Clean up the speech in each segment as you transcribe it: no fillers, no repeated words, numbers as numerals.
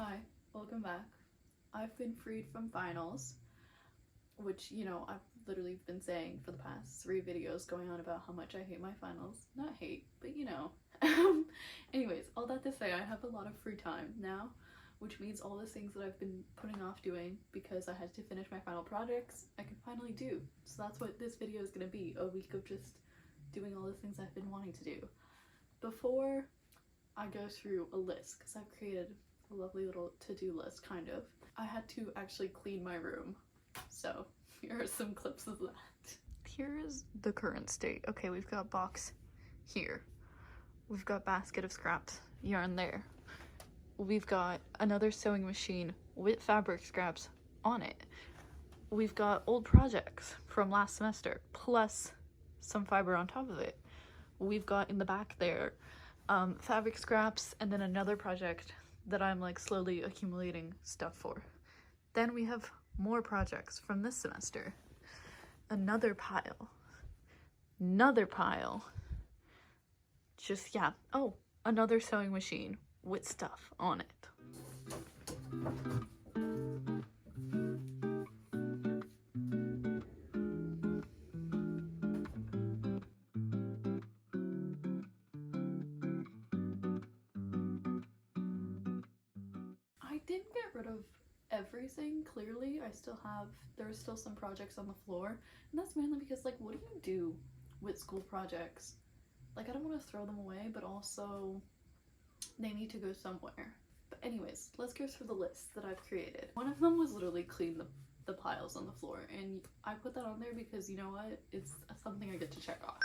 Hi, welcome back. I've been freed from finals, which, I've literally been saying for the past 3 videos going on about how much I hate my finals. Not hate, but Anyways, all that to say, I have a lot of free time now, which means all the things that I've been putting off doing because I had to finish my final projects, I can finally do. So that's what this video is going to be, a week of just doing all the things I've been wanting to do. Before I go through a list, because I've created a lovely little to-do list, kind of, I had to actually clean my room. So here are some clips of that. Here is the current state. Okay, we've got box here. We've got basket of scraps, yarn there. We've got another sewing machine with fabric scraps on it. We've got old projects from last semester, plus some fiber on top of it. We've got in the back there fabric scraps, and then another project that I'm like slowly accumulating stuff for. Then we have more projects from this semester. Another pile. Just, yeah. Oh, another sewing machine with stuff on it. I didn't get rid of everything, clearly. There's still some projects on the floor, and that's mainly because, like, what do you do with school projects? Like, I don't want to throw them away, but also they need to go somewhere. But anyways, let's go through the list that I've created. One of them was literally clean the piles on the floor, and I put that on there because, you know what, it's something I get to check off.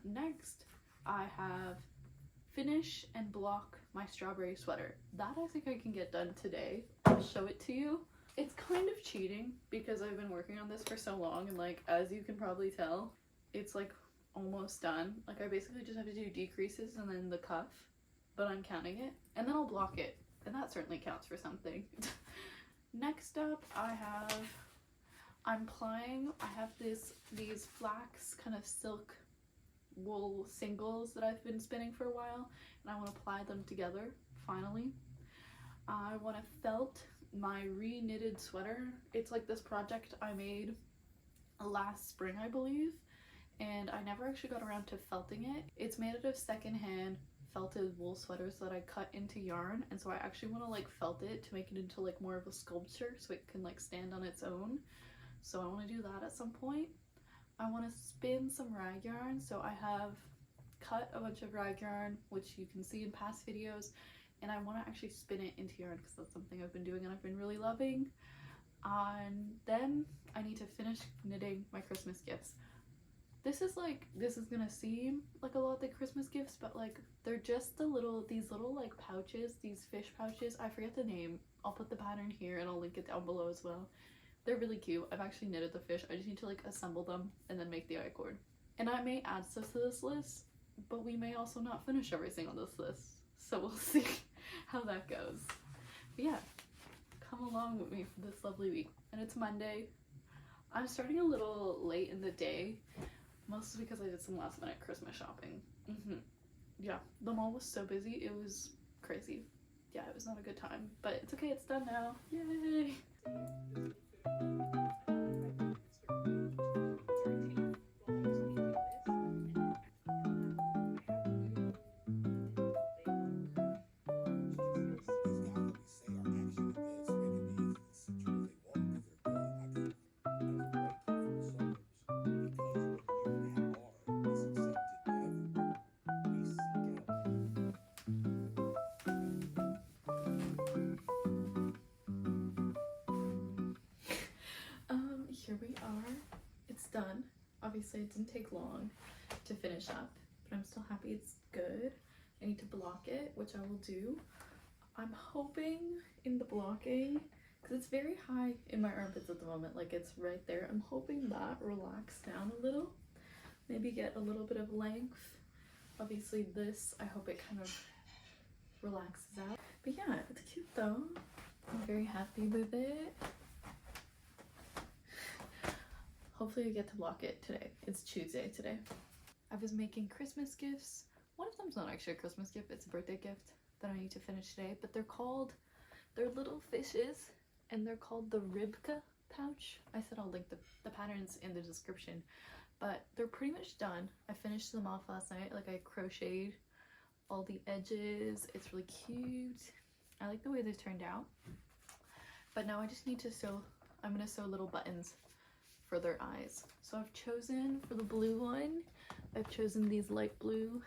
Next, I have finish and block my strawberry sweater. That I think I can get done today. I'll show it to you. It's kind of cheating because I've been working on this for so long, and like, as you can probably tell, it's like almost done. Like, I basically just have to do decreases and then the cuff, but I'm counting it, and then I'll block it, and that certainly counts for something. Next up, I'm plying. I have these flax kind of silk wool singles that I've been spinning for a while, and I want to ply them together finally. I want to felt my re-knitted sweater. It's like this project I made last spring, I believe, and I never actually got around to felting it. It's made out of secondhand felted wool sweaters that I cut into yarn, and so I actually want to like felt it to make it into like more of a sculpture so it can like stand on its own. So I want to do that at some point. I want to spin some rag yarn, so I have cut a bunch of rag yarn, which you can see in past videos, and I want to actually spin it into yarn because that's something I've been doing and I've been really loving. And then I need to finish knitting my Christmas gifts. This is gonna seem like a lot of Christmas gifts, but like, they're just these little like pouches, these fish pouches. I forget the name. I'll put the pattern here and I'll link it down below as well. They're really cute. I've actually knitted the fish. I just need to like assemble them and then make the I-cord. And I may add stuff to this list, but we may also not finish everything on this list. So we'll see how that goes. But yeah, come along with me for this lovely week. And it's Monday. I'm starting a little late in the day, mostly because I did some last minute Christmas shopping. Yeah, the mall was so busy. It was crazy. Yeah, it was not a good time, but it's okay. It's done now. Yay! Here we are. It's done. Obviously it didn't take long to finish up, but I'm still happy it's good. I need to block it, which I will do. I'm hoping in the blocking, because it's very high in my armpits at the moment, like it's right there, I'm hoping that relax down a little, maybe get a little bit of length. Obviously this, I hope it kind of relaxes out. But yeah, it's cute though. I'm very happy with it. Hopefully I get to block it today. It's Tuesday today. I was making Christmas gifts One of them's not actually a Christmas gift, it's a birthday gift that I need to finish today, but they're little fishes, and they're called the Ribka pouch. I said I'll link the patterns in the description, but they're pretty much done. I finished them off last night. Like, I crocheted all the edges. It's really cute. I like the way they turned out. But now I just need to sew. I'm gonna sew little buttons for their eyes. So I've chosen, for the blue one, I've chosen these light blue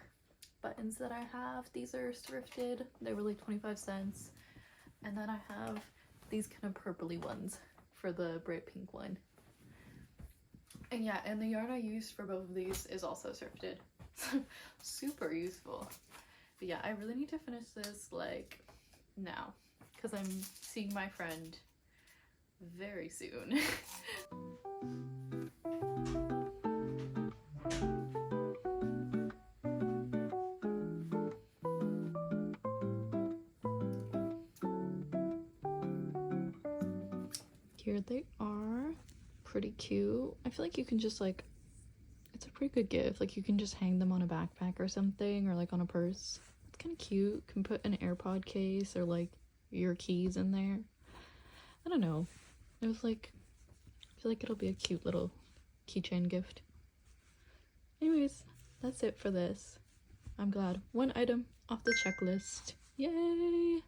buttons that I have. These are thrifted. They were like 25 cents. And then I have these kind of purpley ones for the bright pink one. And yeah, and the yarn I used for both of these is also thrifted. Super useful. But yeah, I really need to finish this like now, because I'm seeing my friend very soon. Here they are, pretty cute. I feel like you can just like, it's a pretty good gift. Like, you can just hang them on a backpack or something, or like on a purse. It's kind of cute. You can put an AirPod case or like your keys in there. I don't know. It was like, I feel like it'll be a cute little keychain gift. Anyways, that's it for this. I'm glad. One item off the checklist. Yay!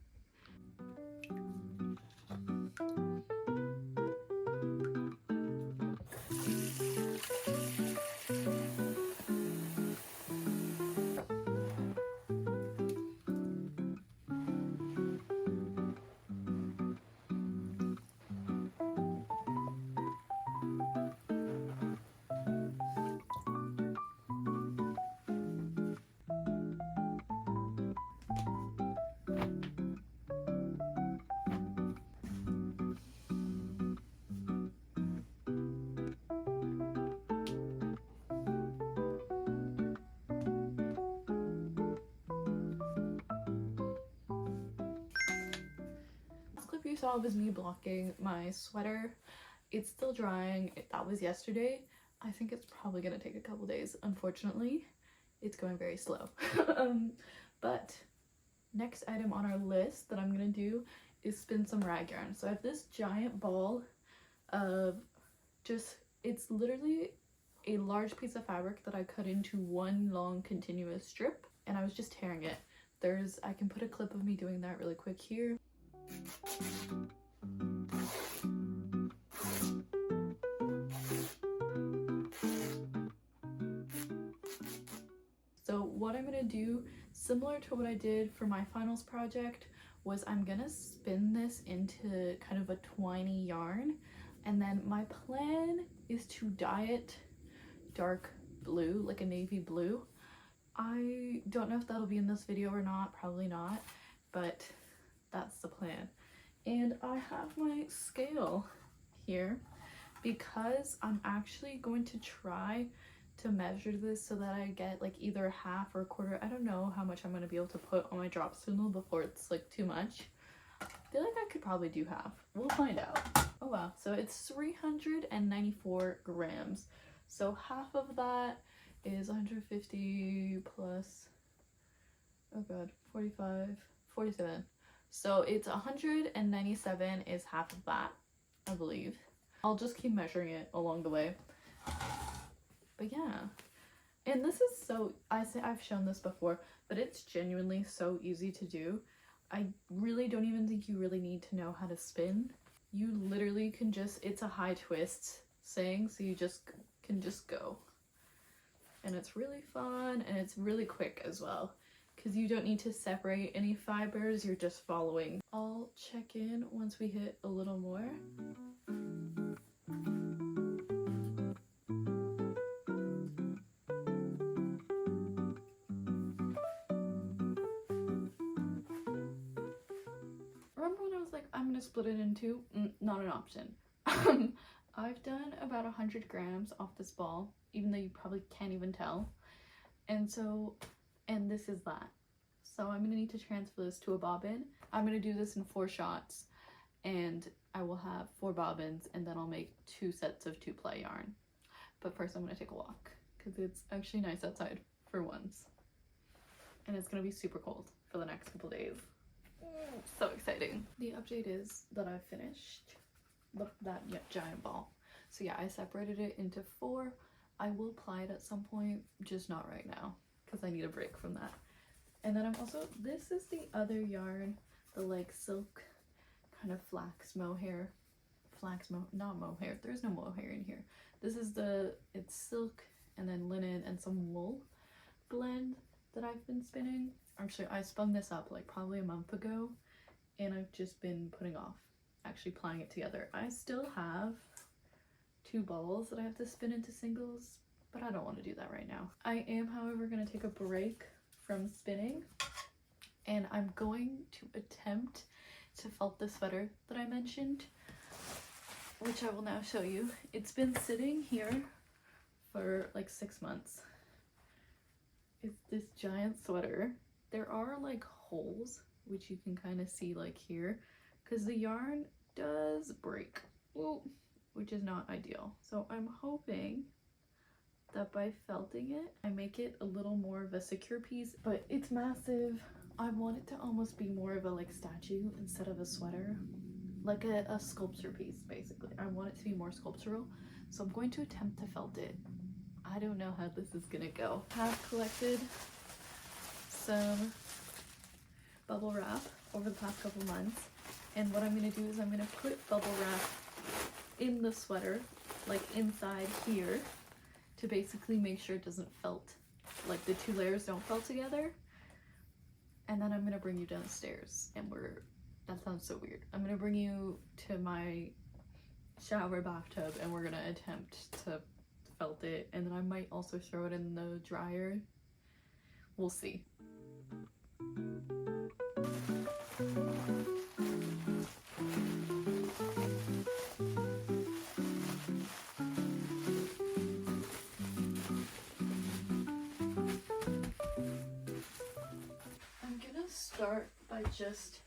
You saw was me blocking my sweater. It's still drying. That was yesterday. I think it's probably gonna take a couple days. Unfortunately, it's going very slow. But next item on our list that I'm gonna do is spin some rag yarn. So I have this giant ball of just, it's literally a large piece of fabric that I cut into one long continuous strip, and I was just tearing it. I can put a clip of me doing that really quick here. So what I'm gonna do, similar to what I did for my finals project, was I'm gonna spin this into kind of a twiny yarn, and then my plan is to dye it dark blue, like a navy blue. I don't know if that'll be in this video or not, probably not, but that's the plan. And I have my scale here because I'm actually going to try to measure this so that I get like either half or a quarter. I don't know how much I'm going to be able to put on my drop spindle before it's like too much. I feel like I could probably do half. We'll find out. Oh wow, so it's 394 grams. So half of that is 150 plus, oh god, 45, 47. So it's 197 is half of that, I believe. I'll just keep measuring it along the way. But yeah, and this is so, I've shown this before, but it's genuinely so easy to do. I really don't even think you really need to know how to spin. You literally can just, it's a high twist saying, so you just can just go. And it's really fun, and it's really quick as well, because you don't need to separate any fibers, you're just following. I'll check in once we hit a little more. Remember when I was like, I'm gonna split it in two? Not an option. I've done about 100 grams off this ball, even though you probably can't even tell. And this is that. So I'm gonna need to transfer this to a bobbin. I'm gonna do this in 4 shots, and I will have 4 bobbins, and then I'll make 2 sets of 2-ply yarn. But first I'm gonna take a walk, because it's actually nice outside for once. and it's gonna be super cold for the next couple days. So exciting. The update is that I've finished that giant ball. So yeah, I separated it into 4. I will ply it at some point, just not right now because I need a break from that. And then I'm also, this is the other yarn, the like silk kind of not mohair, there's no mohair in here. This is it's silk and then linen and some wool blend that I've been spinning. Actually, I spun this up like probably a month ago, and I've just been putting off actually plying it together. I still have 2 balls that I have to spin into singles, but I don't want to do that right now. I am, however, going to take a break from spinning, and I'm going to attempt to felt the sweater that I mentioned, which I will now show you. It's been sitting here for like 6 months. It's this giant sweater. There are like holes, which you can kind of see like here, because the yarn does break, which is not ideal. So I'm hoping that by felting it, I make it a little more of a secure piece, but it's massive. I want it to almost be more of a like statue instead of a sweater, like a sculpture piece basically. I want it to be more sculptural, so I'm going to attempt to felt it. I don't know how this is gonna go. I've collected some bubble wrap over the past couple months, and what I'm gonna do is I'm gonna put bubble wrap in the sweater, like inside here, to basically make sure it doesn't felt, like the 2 layers don't felt together. And then I'm gonna bring you downstairs, and that sounds so weird. I'm gonna bring you to my shower bathtub, and we're gonna attempt to felt it, and then I might also throw it in the dryer. We'll see. I'm gonna start by just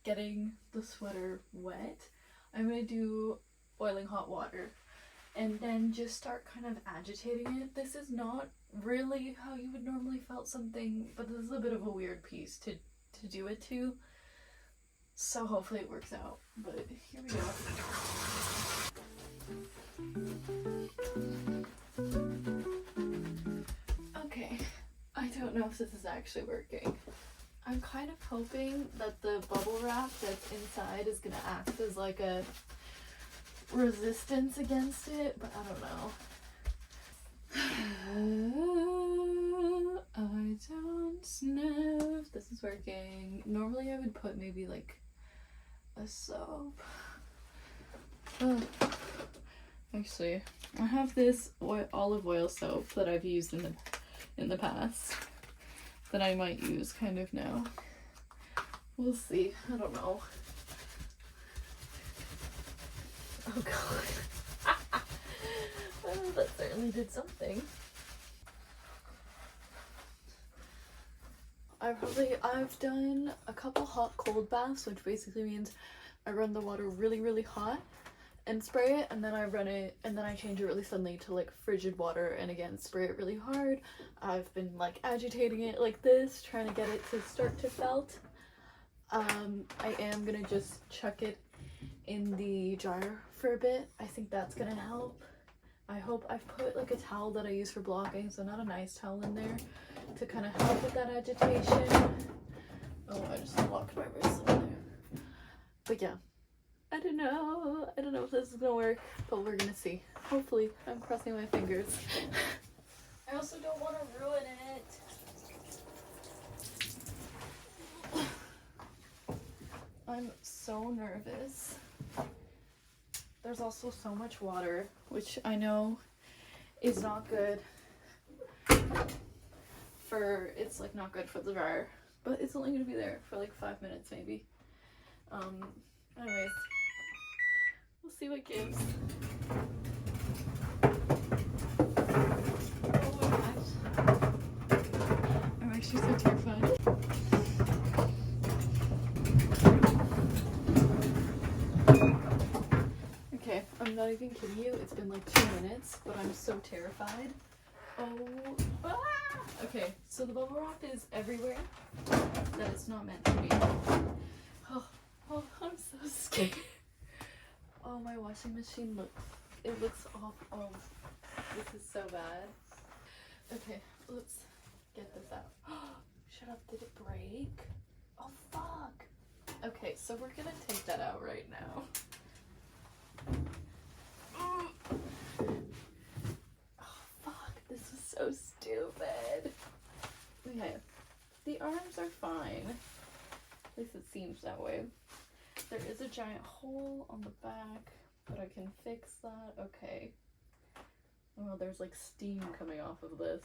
getting the sweater wet. I'm gonna do boiling hot water and then just start kind of agitating it. This is not really how you would normally felt something, but this is a bit of a weird piece to do it to, so hopefully it works out. But here we go. Okay, I don't know if this is actually working. I'm kind of hoping that the bubble wrap that's inside is gonna act as like a resistance against it, but I don't know. I don't know if this is working. Normally I would put maybe like a soap. Actually, I have this olive oil soap that I've used in the past that I might use kind of now. We'll see. I don't know. Oh god. Well, that certainly did something. I've done a couple hot cold baths, which basically means I run the water really hot and spray it, and then I run it, and then I change it really suddenly to like frigid water, and again spray it really hard. I've been like agitating it like this, trying to get it to start to felt. I am gonna just chuck it in the dryer for a bit. I think that's gonna help. I hope I've put like a towel that I use for blocking, so not a nice towel in there to kind of help with that agitation. Oh, I just locked my wrist in there. But yeah, I don't know if this is gonna work, but we're gonna see. Hopefully. I'm crossing my fingers. I also don't want to ruin it. I'm so nervous. There's also so much water, which I know is not good for, it's like not good for the dryer, but it's only gonna be there for like 5 minutes maybe. Anyways, we'll see what gives. Oh my gosh. I'm actually so terrified. Okay, I'm not even kidding you, it's been like 2 minutes, but I'm so terrified Oh, ah! Okay, so the bubble wrap is everywhere that it's not meant to be. Oh, I'm so scared. Oh, my washing machine looks awful. Oh, this is so bad. Okay, let's get this out. Shut up, did it break? Oh, fuck. Okay, so we're gonna take that out right now. Oh, fuck, this is so stupid. Okay, the arms are fine. At least it seems that way. There is a giant hole on the back, but I can fix that. Okay. Oh, there's like steam coming off of this.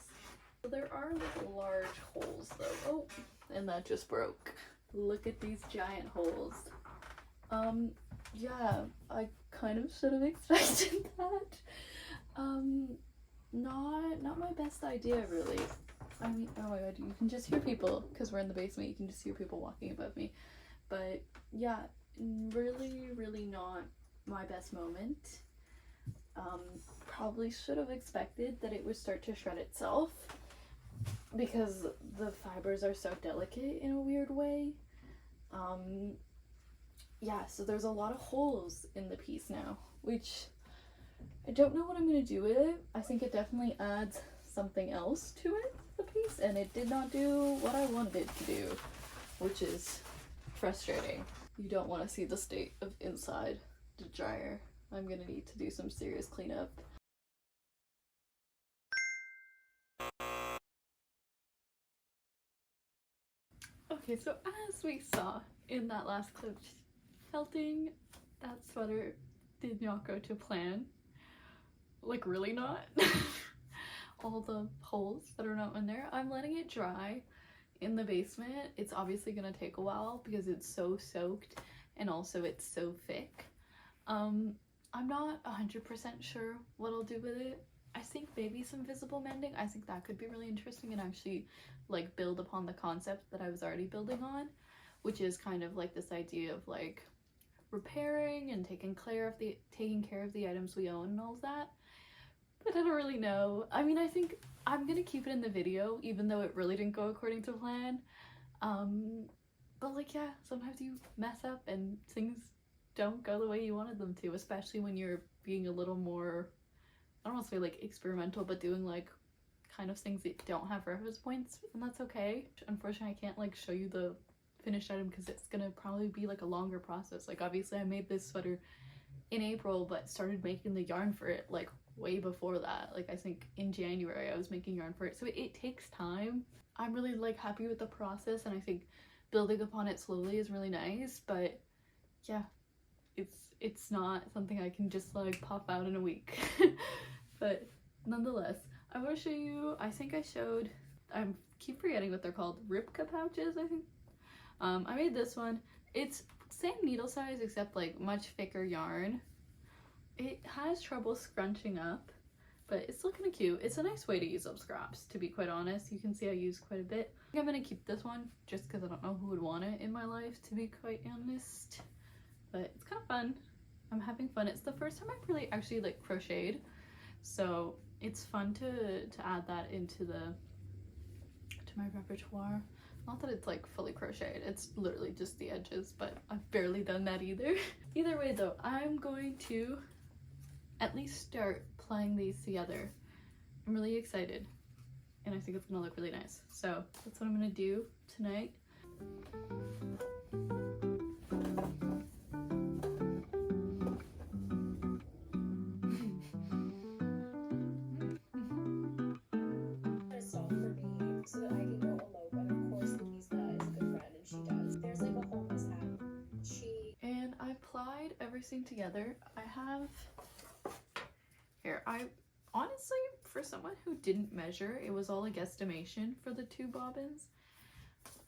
So there are like large holes though. Oh, and that just broke. Look at these giant holes. Yeah, I kind of should have expected that. Not my best idea really. I mean, oh my god, you can just hear people, because we're in the basement, you can just hear people walking above me. But yeah, really not my best moment. Probably should have expected that it would start to shred itself, because the fibers are so delicate in a weird way. Yeah, so there's a lot of holes in the piece now, which I don't know what I'm gonna do with it. I think it definitely adds something else to it, the piece, and it did not do what I wanted it to do, which is frustrating. You don't want to see the state of inside the dryer. I'm gonna need to do some serious cleanup. Okay, so as we saw in that last clip, felting that sweater did not go to plan. Like, really not. All the holes that are not in there. I'm letting it dry in the basement. It's obviously gonna take a while because it's so soaked and also it's so thick. I'm not 100% sure what I'll do with it. I think maybe some visible mending. I think that could be really interesting and actually like build upon the concept that I was already building on, which is kind of like this idea of like repairing and taking care of the items we own and all of that. But I don't really know. I mean, I think I'm gonna keep it in the video even though it really didn't go according to plan. But like, yeah, sometimes you mess up and things don't go the way you wanted them to, especially when you're being a little more, I don't want to say like experimental, but doing like kind of things that don't have reference points, and that's okay. Unfortunately, I can't like show you the finished item because it's gonna probably be like a longer process. Like, obviously I made this sweater in April, but started making the yarn for it like way before that. Like, I think in January I was making yarn for it, so it takes time. I'm really like happy with the process, and I think building upon it slowly is really nice, but yeah, it's not something I can just like pop out in a week. But nonetheless, I want to show you, I think I showed, I keep forgetting what they're called, Ripka pouches, I think. I made this one. It's same needle size except like much thicker yarn. It has trouble scrunching up, but it's looking cute. It's a nice way to use up scraps, to be quite honest. You can see I use quite a bit. I think I'm gonna keep this one just because I don't know who would want it in my life, to be quite honest. But it's kind of fun. I'm having fun. It's the first time I've really actually like crocheted, so it's fun to add that into my repertoire. Not that it's like fully crocheted, it's literally just the edges, but I've barely done that either. Either way though, I'm going to at least start plying these together. I'm really excited and I think it's gonna look really nice. So that's what I'm gonna do tonight. And I plied everything together. I have here, I honestly, for someone who didn't measure, it was all a guesstimation for the two bobbins.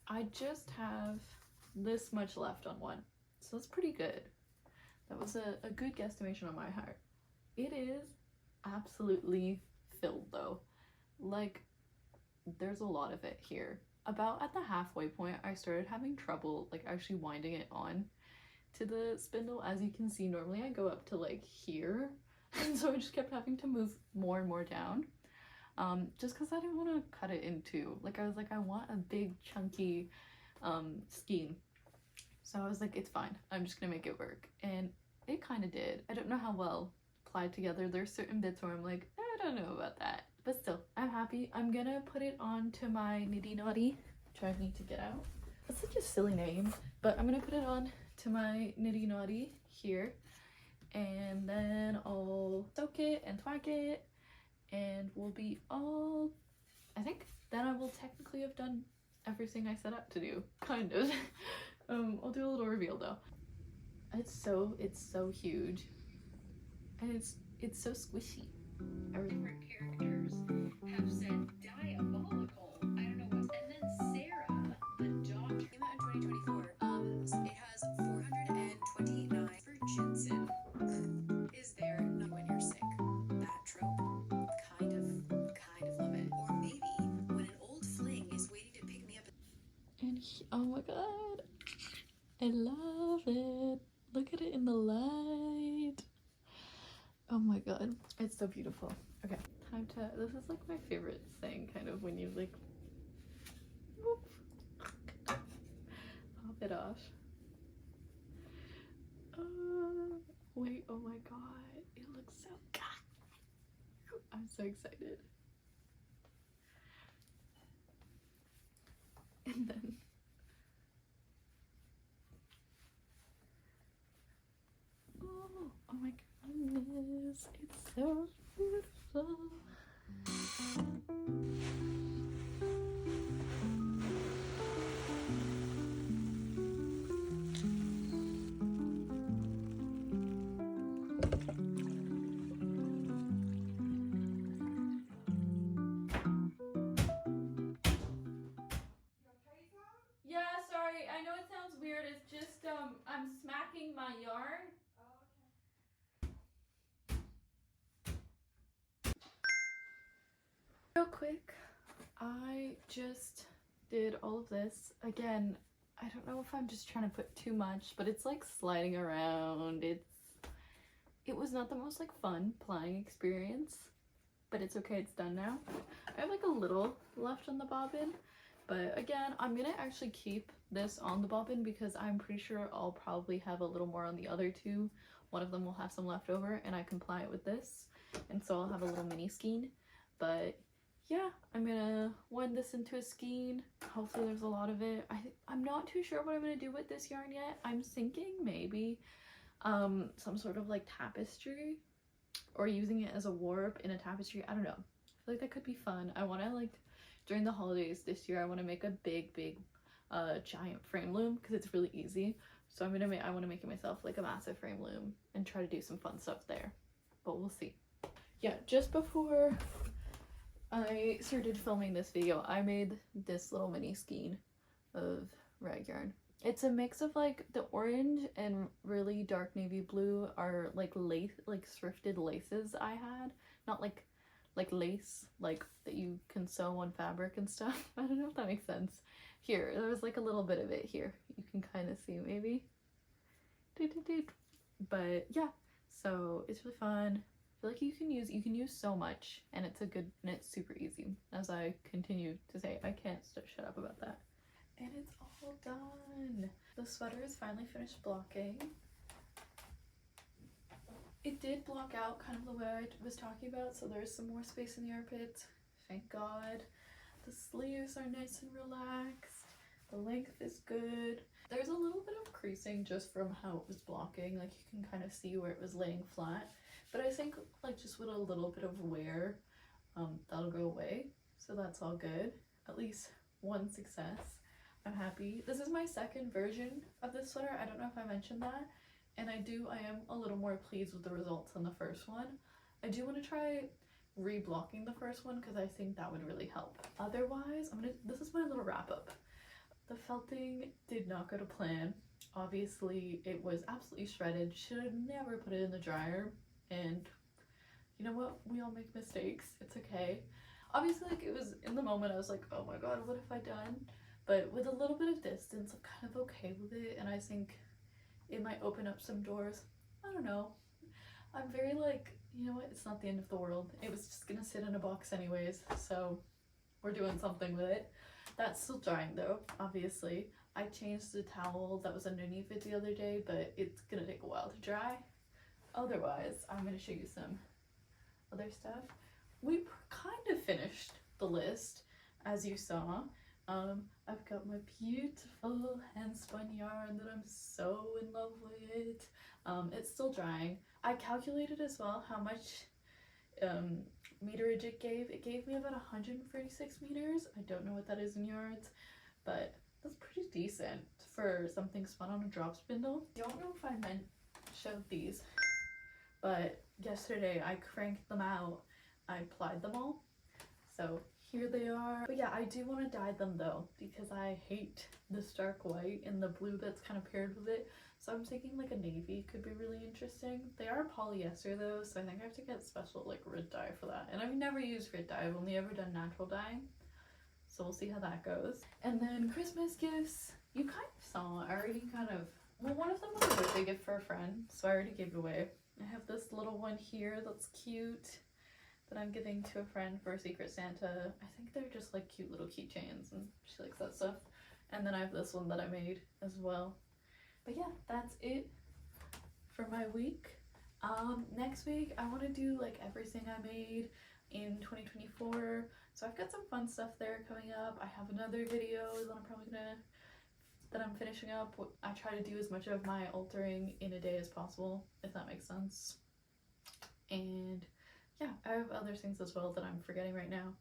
I just have this much left on one, so that's pretty good. That was a good guesstimation on my part. It is absolutely filled though. Like, there's a lot of it here. About at the halfway point, I started having trouble like actually winding it on to the spindle. As you can see, normally I go up to like here, and so I just kept having to move more and more down. just because I didn't want to cut it in two. Like I was like, I want a big chunky skein. So I was like, it's fine, I'm just gonna make it work. And it kind of did. I don't know how well applied together. There's certain bits where I'm like, I don't know about that. But still, I'm happy. I'm gonna put it onto my Nitty Naughty, which I need to get out. That's such a silly name. But I'm gonna put it on to my Nitty Naughty here. And then I'll soak it and thwack it. And we'll be all, I think then I will technically have done everything I set out to do, kind of. I'll do a little reveal though. It's so huge, and it's so squishy. Our different characters have said diabolical. I don't know what. And then Sarah, the doctor, came out in 2024. It has 429 for Jensen. Is there no when you're sick? That trope. Kind of love it. Or maybe when an old fling is waiting to pick me up. And oh my god, I love it. Look at it in the light. Oh my god, it's so beautiful. Okay, time to, this is like my favorite thing, kind of, when you like whoop, pop it off. Wait, oh my god, it looks so good. I'm so excited. And then oh my goodness, it's so beautiful. Yeah, sorry, I know it sounds weird, it's just I'm smacking my yarn. Real quick, I just did all of this. Again, I don't know if I'm just trying to put too much, but it's like sliding around. It was not the most like fun plying experience, but it's okay, it's done now. I have like a little left on the bobbin, but again, I'm gonna actually keep this on the bobbin because I'm pretty sure I'll probably have a little more on the other two. One of them will have some left over and I can ply it with this, and so I'll have a little mini skein. But yeah, I'm gonna wind this into a skein. Hopefully there's a lot of it. I'm not too sure what I'm gonna do with this yarn yet. I'm thinking maybe some sort of like tapestry, or using it as a warp in a tapestry. I don't know. I feel like that could be fun. I want to, like, during the holidays this year, I want to make a big giant frame loom because it's really easy. So I want to make it myself like a massive frame loom and try to do some fun stuff there, but we'll see. Yeah, just before I started filming this video, I made this little mini skein of rag yarn. It's a mix of like the orange and really dark navy blue are like lace, like thrifted laces I had. Not like lace like that you can sew on fabric and stuff. I don't know if that makes sense. Here, there was like a little bit of it here. You can kind of see maybe. But yeah, so it's really fun. I feel like you can use so much, and it's super easy. As I continue to say, I can't shut up about that. And it's all done. The sweater is finally finished blocking. It did block out kind of the way I was talking about, so there's some more space in the armpit. Thank God. The sleeves are nice and relaxed. The length is good. There's a little bit of creasing just from how it was blocking. Like, you can kind of see where it was laying flat. But I think like just with a little bit of wear, that'll go away. So that's all good. At least one success. I'm happy. This is my second version of this sweater. I don't know if I mentioned that. And I am a little more pleased with the results than the first one. I do want to try re-blocking the first one because I think that would really help. Otherwise, this is my little wrap up. The felting did not go to plan. Obviously, it was absolutely shredded. Should have never put it in the dryer. And you know what? We all make mistakes. It's okay. Obviously, like, it was in the moment, I was like, oh my god, what have I done? But with a little bit of distance, I'm kind of okay with it. And I think it might open up some doors. I don't know. I'm very like, you know what, it's not the end of the world. It was just gonna sit in a box anyways, so we're doing something with it. That's still drying though, obviously. I changed the towel that was underneath it the other day, but it's gonna take a while to dry. Otherwise, I'm gonna show you some other stuff. We kind of finished the list, as you saw. I've got my beautiful hand spun yarn that I'm so in love with. It's still drying. I calculated as well how much meterage it gave. It gave me about 136 meters. I don't know what that is in yards, but that's pretty decent for something spun on a drop spindle. Don't know if I showed these, but yesterday I cranked them out. I plied them all, so here they are. But yeah, I do want to dye them though, because I hate the stark white and the blue that's kind of paired with it. So I'm thinking like a navy could be really interesting. They are polyester though, so I think I have to get special like red dye for that. And I've never used red dye, I've only ever done natural dyeing. So we'll see how that goes. And then Christmas gifts, you kind of saw, I already kind of, well, one of them was a birthday gift for a friend, so I already gave it away. I have this little one here that's cute that I'm giving to a friend for a Secret Santa. I think they're just like cute little keychains and she likes that stuff. And then I have this one that I made as well. But yeah, that's it for my week. Next week I want to do like everything I made in 2024. So I've got some fun stuff there coming up. I have another video that I'm finishing up. I try to do as much of my altering in a day as possible, if that makes sense. And yeah, I have other things as well that I'm forgetting right now.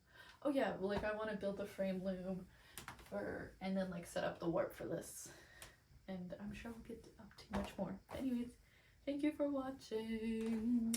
Oh yeah, like I want to build a frame loom and then like set up the warp for this. And I'm sure we'll get up to much more. But anyways, thank you for watching.